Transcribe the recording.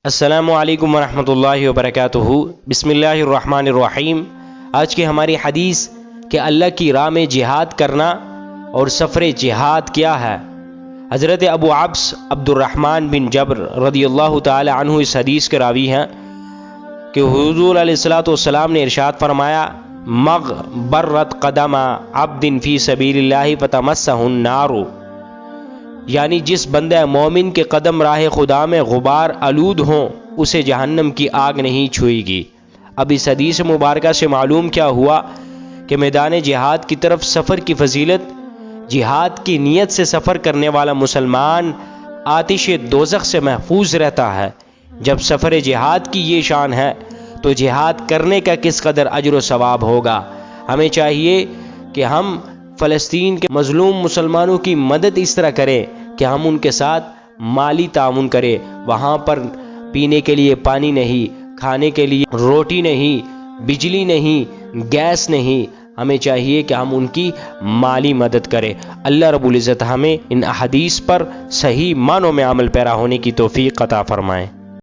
السلام علیکم ورحمۃ اللہ وبرکاتہ۔ بسم اللہ الرحمن الرحیم۔ آج کی ہماری حدیث کہ اللہ کی راہ میں جہاد کرنا اور سفر جہاد کیا ہے۔ حضرت ابو عبس عبد الرحمن بن جبر رضی اللہ تعالی عنہ اس حدیث کے راوی ہیں کہ حضور علیہ الصلوۃ والسلام نے ارشاد فرمایا، مغبرت قدم عبد فی سبیل اللہ فتمسہ النار، یعنی جس بندہ مومن کے قدم راہ خدا میں غبار آلود ہوں اسے جہنم کی آگ نہیں چھوئے گی۔ اب اس حدیث مبارکہ سے معلوم کیا ہوا کہ میدان جہاد کی طرف سفر کی فضیلت، جہاد کی نیت سے سفر کرنے والا مسلمان آتش دوزخ سے محفوظ رہتا ہے۔ جب سفر جہاد کی یہ شان ہے تو جہاد کرنے کا کس قدر اجر و ثواب ہوگا۔ ہمیں چاہیے کہ ہم فلسطین کے مظلوم مسلمانوں کی مدد اس طرح کریں کہ ہم ان کے ساتھ مالی تعاون کریں۔ وہاں پر پینے کے لیے پانی نہیں، کھانے کے لیے روٹی نہیں، بجلی نہیں، گیس نہیں، ہمیں چاہیے کہ ہم ان کی مالی مدد کریں۔ اللہ رب العزت ہمیں ان احادیث پر صحیح معنوں میں عمل پیرا ہونے کی توفیق عطا فرمائے۔